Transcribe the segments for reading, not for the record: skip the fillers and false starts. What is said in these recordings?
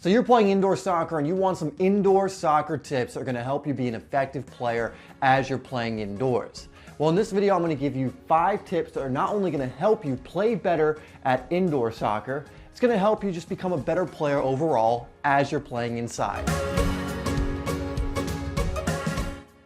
So you're playing indoor soccer and you want some indoor soccer tips that are going to help you be an effective player as you're playing indoors. Well, in this video, I'm going to give you 5 tips that are not only going to help you play better at indoor soccer, it's going to help you just become a better player overall as you're playing inside.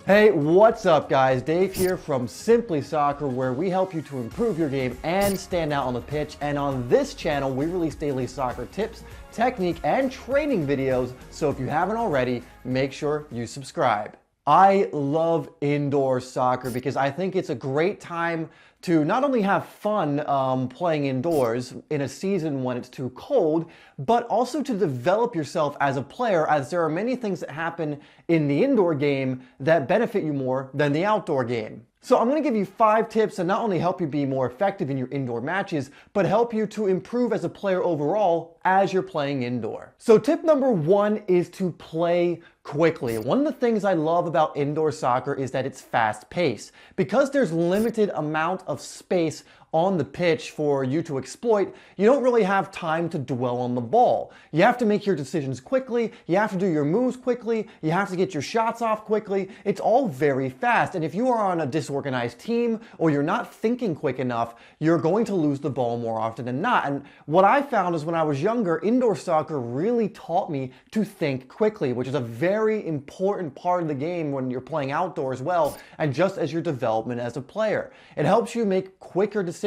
Hey, what's up guys? Dave here from SimplySoccer, where we help you to improve your game and stand out on the pitch. And on this channel, we release daily soccer tips, technique, and training videos. So if you haven't already, make sure you subscribe. I love indoor soccer because I think it's a great time to not only have fun playing indoors in a season when it's too cold, but also to develop yourself as a player, as there are many things that happen in the indoor game that benefit you more than the outdoor game. So I'm going to give you 5 tips that not only help you be more effective in your indoor matches, but help you to improve as a player overall as you're playing indoor. So tip number 1 is to play quickly. One of the things I love about indoor soccer is that it's fast paced. Because there's limited amount of space on the pitch for you to exploit, you don't really have time to dwell on the ball. You have to make your decisions quickly, you have to do your moves quickly, you have to get your shots off quickly. It's all very fast, and if you are on a disorganized team or you're not thinking quick enough, you're going to lose the ball more often than not. And what I found is when I was younger, indoor soccer really taught me to think quickly, which is a very important part of the game when you're playing outdoors well, and just as your development as a player. It helps you make quicker decisions.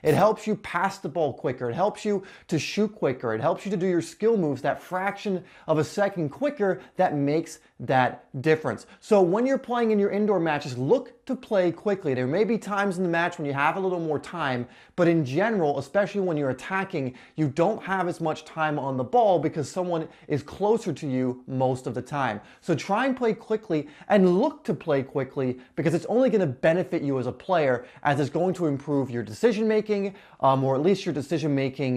It helps you pass the ball quicker. It helps you to shoot quicker. It helps you to do your skill moves that fraction of a second quicker that makes that difference. So when you're playing in your indoor matches, look to play quickly. There may be times in the match when you have a little more time, but in general, especially when you're attacking, you don't have as much time on the ball because someone is closer to you most of the time. So try and play quickly and look to play quickly because it's only going to benefit you as a player, as it's going to improve your decision making, or at least your decision making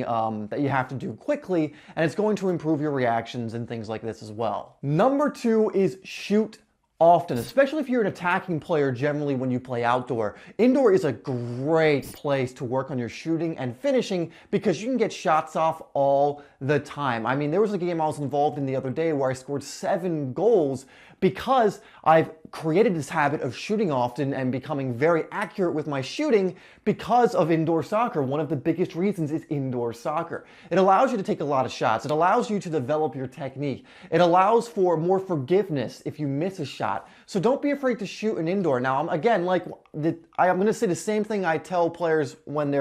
that you have to do quickly, and it's going to improve your reactions and things like this as well. Number 2 is shoot often, especially if you're an attacking player generally when you play outdoor. Indoor is a great place to work on your shooting and finishing because you can get shots off all the time. I mean, there was a game I was involved in the other day where I scored 7 goals because I've created this habit of shooting often and becoming very accurate with my shooting because of indoor soccer. One of the biggest reasons is indoor soccer. It allows you to take a lot of shots. It allows you to develop your technique. It allows for more forgiveness if you miss a shot. So don't be afraid to shoot in indoor. Now, I'm going to say the same thing I tell players when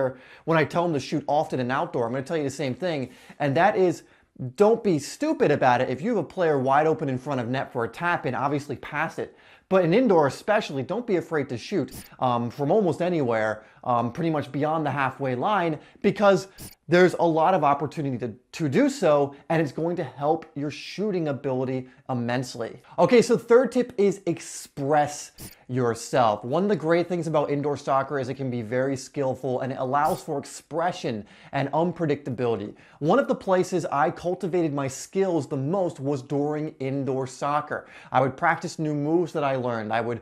I tell them to shoot often in outdoor. I'm going to tell you the same thing, and that is, don't be stupid about it. If you have a player wide open in front of net for a tap in, obviously pass it. But in indoor especially, don't be afraid to shoot from almost anywhere, pretty much beyond the halfway line, because there's a lot of opportunity to do so, and it's going to help your shooting ability immensely. Okay, so third tip is express yourself. One of the great things about indoor soccer is it can be very skillful and it allows for expression and unpredictability. One of the places I cultivated my skills the most was during indoor soccer. I would practice new moves that I learned. I would,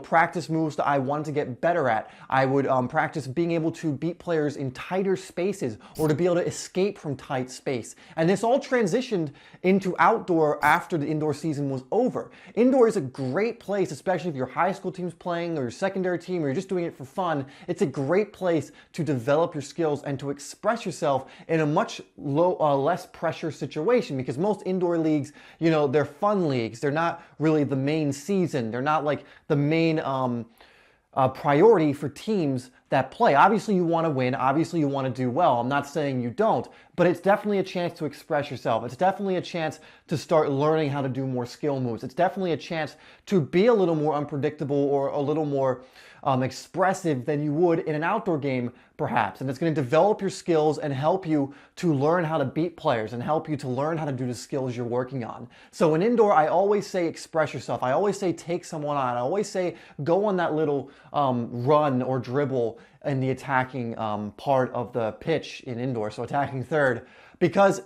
practice moves that I wanted to get better at. I would practice being able to beat players in tighter spaces or to be able to escape from tight space. And this all transitioned into outdoor after the indoor season was over. Indoor is a great place, especially if your high school team's playing or your secondary team or you're just doing it for fun. It's a great place to develop your skills and to express yourself in a much less pressure situation, because most indoor leagues, they're fun leagues. They're not really the main season. They're not like the main priority for teams that play. Obviously you want to win, obviously you want to do well. I'm not saying you don't, but it's definitely a chance to express yourself. It's definitely a chance to start learning how to do more skill moves. It's definitely a chance to be a little more unpredictable or a little more expressive than you would in an outdoor game, perhaps. And it's going to develop your skills and help you to learn how to beat players and help you to learn how to do the skills you're working on. So in indoor, I always say express yourself. I always say take someone on. I always say go on that little run or dribble in the attacking part of the pitch in indoor, so attacking third, because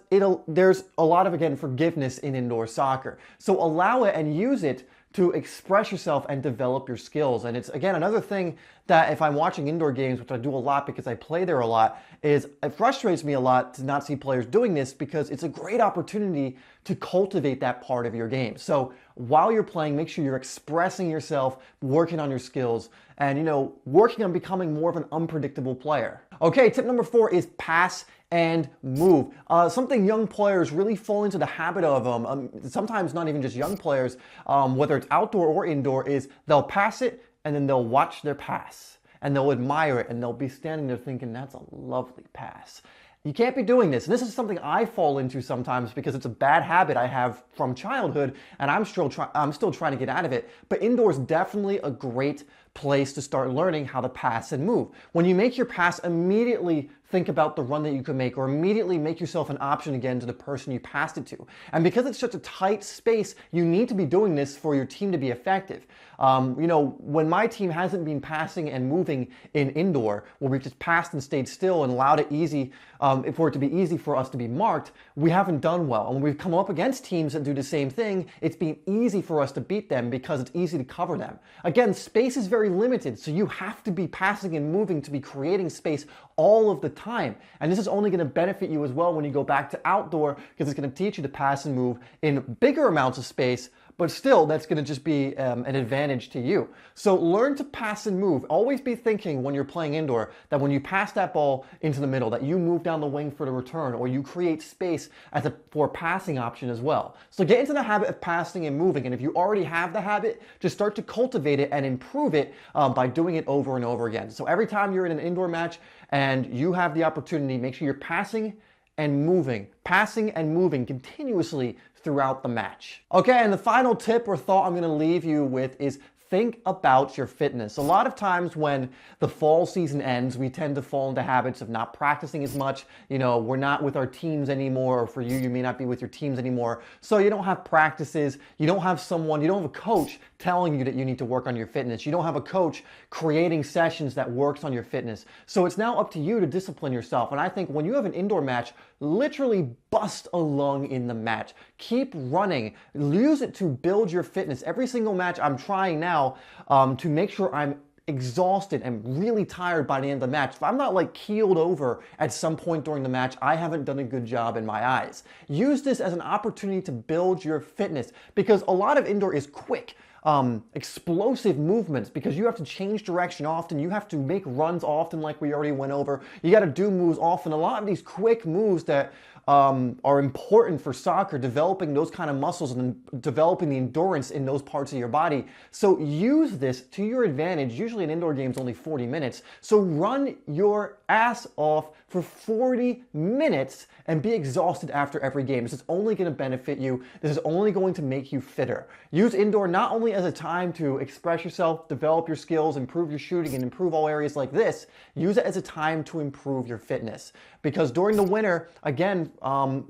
there's a lot of, again, forgiveness in indoor soccer. So allow it and use it to express yourself and develop your skills. And it's, again, another thing that if I'm watching indoor games, which I do a lot because I play there a lot, is it frustrates me a lot to not see players doing this because it's a great opportunity to cultivate that part of your game. So while you're playing, make sure you're expressing yourself, working on your skills, and, you know, working on becoming more of an unpredictable player. Okay, tip number 4 is pass and move. Something young players really fall into the habit of, sometimes not even just young players, whether it's outdoor or indoor, is they'll pass it and then they'll watch their pass and they'll admire it and they'll be standing there thinking, that's a lovely pass. You can't be doing this. And this is something I fall into sometimes because it's a bad habit I have from childhood and I'm still trying to get out of it. But indoors, definitely a great place to start learning how to pass and move. When you make your pass, immediately think about the run that you can make, or immediately make yourself an option again to the person you passed it to. And because it's such a tight space, you need to be doing this for your team to be effective. You know, when my team hasn't been passing and moving in indoor, where we've just passed and stayed still and allowed it easy, for it to be easy for us to be marked, we haven't done well. And when we've come up against teams that do the same thing, it's been easy for us to beat them because it's easy to cover them. Again, space is very limited, so you have to be passing and moving to be creating space all of the time. And this is only going to benefit you as well when you go back to outdoor, because it's going to teach you to pass and move in bigger amounts of space, but still that's going to just be an advantage to you. So learn to pass and move. Always be thinking when you're playing indoor that when you pass that ball into the middle, that you move down the wing for the return, or you create space for a passing option as well. So get into the habit of passing and moving. And if you already have the habit, just start to cultivate it and improve it by doing it over and over again. So every time you're in an indoor match and you have the opportunity, make sure you're passing and moving continuously throughout the match. Okay, and the final tip or thought I'm gonna leave you with is think about your fitness. A lot of times when the fall season ends, we tend to fall into habits of not practicing as much. You know, we're not with our teams anymore, or for you, you may not be with your teams anymore. So you don't have practices, you don't have a coach telling you that you need to work on your fitness. You don't have a coach creating sessions that works on your fitness. So it's now up to you to discipline yourself. And I think when you have an indoor match, literally bust a lung in the match. Keep running. Use it to build your fitness. Every single match I'm trying now to make sure I'm exhausted and really tired by the end of the match. If I'm not like keeled over at some point during the match, I haven't done a good job in my eyes. Use this as an opportunity to build your fitness, because a lot of indoor is quick. Explosive movements, because you have to change direction often, you have to make runs often like we already went over, you got to do moves often. A lot of these quick moves that are important for soccer, developing those kind of muscles and developing the endurance in those parts of your body. So use this to your advantage. Usually an indoor game is only 40 minutes. So run your ass off for 40 minutes and be exhausted after every game. This is only going to benefit you. This is only going to make you fitter. Use indoor not only as a time to express yourself, develop your skills, improve your shooting, and improve all areas like this. Use it as a time to improve your fitness. Because during the winter, again,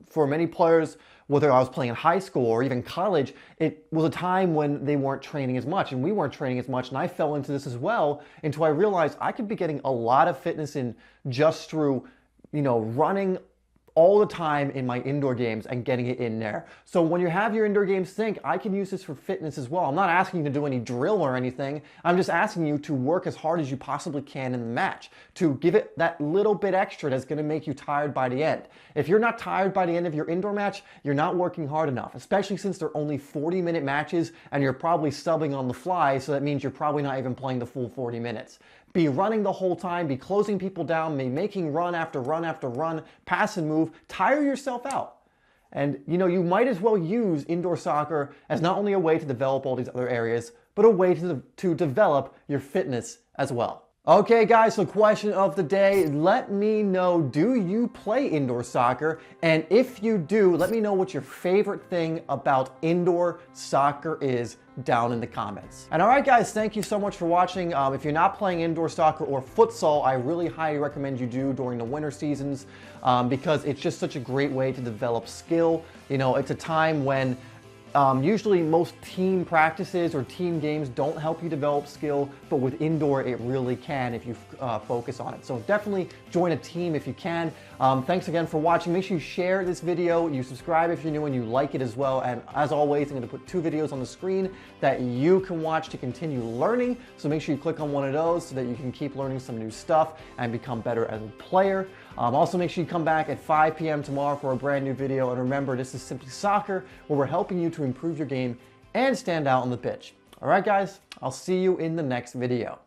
for many players, whether I was playing in high school or even college, it was a time when they weren't training as much and we weren't training as much, and I fell into this as well until I realized I could be getting a lot of fitness in just through, you know, running all the time in my indoor games and getting it in there. So when you have your indoor games, think, I can use this for fitness as well. I'm not asking you to do any drill or anything. I'm just asking you to work as hard as you possibly can in the match, to give it that little bit extra that's gonna make you tired by the end. If you're not tired by the end of your indoor match, you're not working hard enough, especially since they're only 40-minute matches and you're probably subbing on the fly, so that means you're probably not even playing the full 40 minutes. Be running the whole time, be closing people down, be making run after run after run, pass and move, tire yourself out. And you know, you might as well use indoor soccer as not only a way to develop all these other areas, but a way to develop your fitness as well. Okay guys, so question of the day, let me know, do you play indoor soccer? And if you do, let me know what your favorite thing about indoor soccer is down in the comments. And all right guys, thank you so much for watching. If you're not playing indoor soccer or futsal, I really highly recommend you do during the winter seasons because it's just such a great way to develop skill. You know, it's a time when Usually most team practices or team games don't help you develop skill, but with indoor it really can if you focus on it. So definitely join a team if you can. Thanks again for watching. Make sure you share this video, you subscribe if you're new, and you like it as well. And as always, I'm going to put 2 videos on the screen that you can watch to continue learning. So make sure you click on one of those so that you can keep learning some new stuff and become better as a player. Also, make sure you come back at 5 p.m. tomorrow for a brand new video. And remember, this is Simply Soccer, where we're helping you to improve your game and stand out on the pitch. All right, guys, I'll see you in the next video.